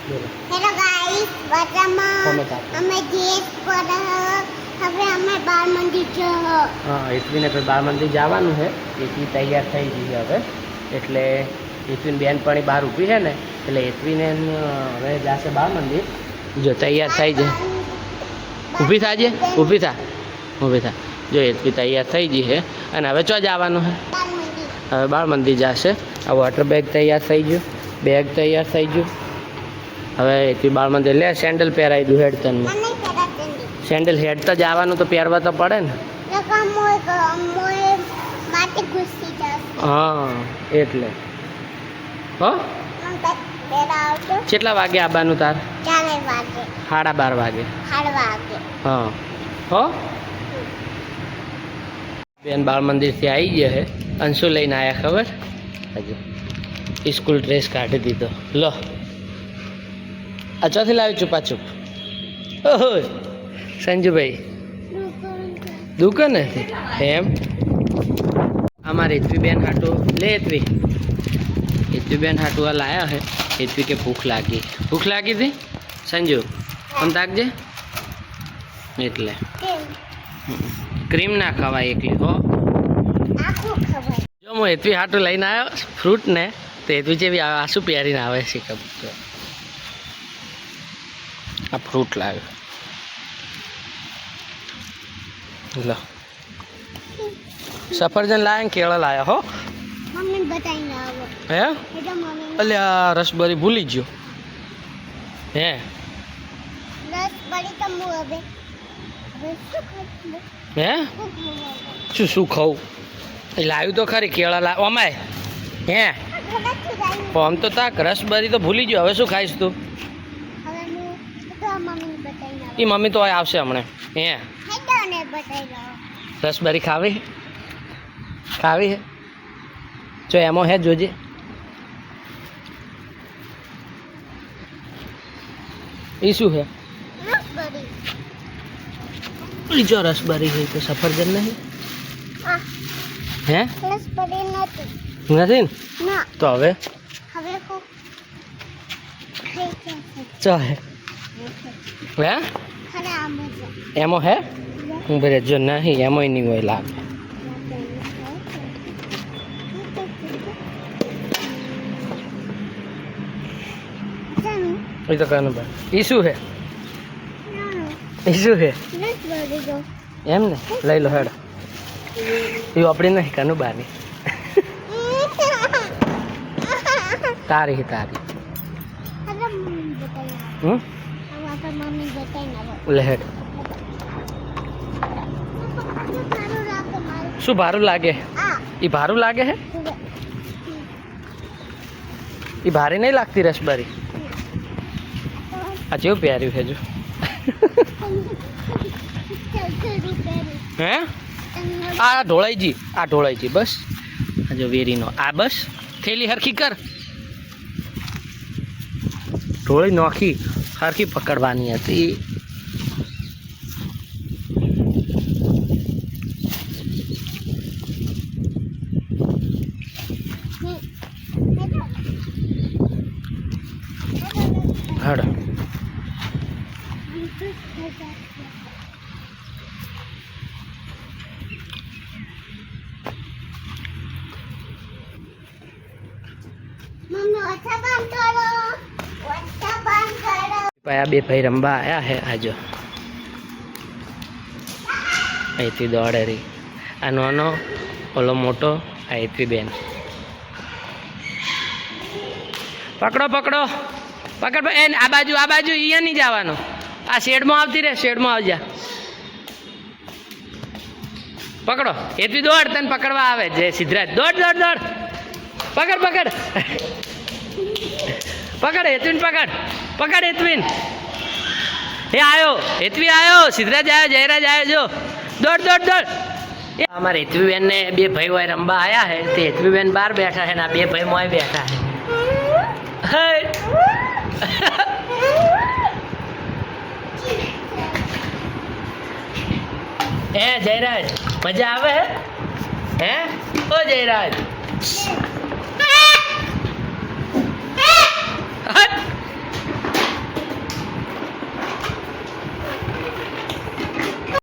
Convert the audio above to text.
Hello guys બજામાં અમે GS પર હવે અમે બાળ મંદિર જ હા એસવીને પછી બાળ મંદિર જવાનું છે. એસવી તૈયાર થઈ ગઈ છે હવે, એટલે એસવીને બેનપણી બહાર ઊભી છે ને, એટલે એસવીને હવે જશે બાળ મંદિર. જો તૈયાર થઈ જાય, ઊભી થાજે, ઊભી થા. જો એસવી તૈયાર થઈ ગઈ છે અને હવે ચો જવાનું છે? બાળ મંદિર. હવે બાળ મંદિર જશે. આ વોટર બેગ તૈયાર થઈ ગયું, બેગ તૈયાર થઈ ગયું. હવે એથી બાળ મંદિર લે સેન્ડલ પહેરાવી દઉં હેડ તને. મને પેલા તેંડી સેન્ડલ હેડ તો જવાનું તો પહેરવા તો પડે ને. લગા મોય માટી ઘુસી જશે. હા એટલે હો મને પેલા આવતો કેટલા વાગે આવવાનું તાર? 4 વાગે. 12:30 વાગે. 8 વાગે. હા હો બેન બાળ મંદિરથી આવી ગયા છે. અંશુ લઈને આવ્યા ખબર? હજુ સ્કૂલ ડ્રેસ કાઢી દીધો. લો આ ચોથી લાવી ચૂપાચૂપ. ઓહો સંજુભાઈ દુકાન નથી એમ. અમારે હેતવીબેન હાટું લે હેતવીબેન હાટું આ લાયા છે. હેતવી કે ભૂખ લાગી હતી સંજુ આમ તાકજે. એટલે ક્રીમ ના ખવાય એકલી હો. આખું ખબર. જો હું હેતવી હાટું લઈને આવ્યો ફ્રૂટ ને, તો હેતવી જેવી આ શું પહેરીને આવે છે ખબર? આ ફ્રૂટ લાવ્યો. લો સફરજન લાયા ને કેળા લાયા હો. મમ્મી બતાઈને આવો. હે એટલે મમ્મી અલ્યા રસબરી ભૂલી ગયો. હે રસ પડી તો હું હવે શું ખાવું? હે શું ખાવું? એ લાવ્યું તો ખરી કેળા લાવ અમાય. હે આમ તો તાક રસબરી તો ભૂલી ગયો. હવે શું ખાઈશ તું? હવે હું તો મમ્મીને બતાઈને આવો. એ મમ્મી તો આવશે હમણાં. હે હેડોને બતાઈ આવો. રસબરી ખાવી હે? જો એમાં હે જોજે. એ શું હે? રસબરી. જો રસબરી હોય તો સફરજન નહીં? આ હે રસબરી નથી. નથી ને? ના. તો હવે હવે કો ખાઈ જશે. ચો હે ખાને આ મજા. એમાં હે હું ભરે જો નહીં એમાંય નહીં હોય લાગે. એ તો કાનું ભાઈ. એ શું હે? એમ ને લઈ લો હેડ. એ આપણી નહીં કાનું બાની તારી હમ લે હેડ. શું ભારું લાગે? એ ભારું લાગે હે? એ ભારી નહીં લાગતી રસબરી? આ જેવું પહેર્યું છે જો. હે આ ઢોળાઈજી બસ. આ જો વેરીનો આ બસ થેલી હરખી કર. ઢોળી નોખી હરખી પકડવાની હતી. હડ આ બે ભાઈ રમવા આવ્યા હે. આજો અહીંથી દોડે રહી. આ નાનો ઓલો મોટો આ અહીંથી બેન. પકડો પકડ આ બાજુ અહીંયા નહીં જવાનું. આ શેડમાં આવતી રે, શેડમાં આવજા. પકડો હેતવી દોડ, તને પકડવા આવે જે સિદ્ધરાજ. દોડ પકડ હેતવીન પકડ હેતવીન. એ આવ્યો હેતવી આવ્યો, સિદ્ધરાજ આવ્યો, જયરાજ આવ્યો. જો દોડ. અમારે હેતવીબેન ને બે ભાઈ હોય રમવા આવ્યા હે. તે હેતવીબેન બહાર બેઠા છે ને આ બે ભાઈ મોય બેઠા હે. હે જયરાજ મજા આવે હે? ઓ જયરાજ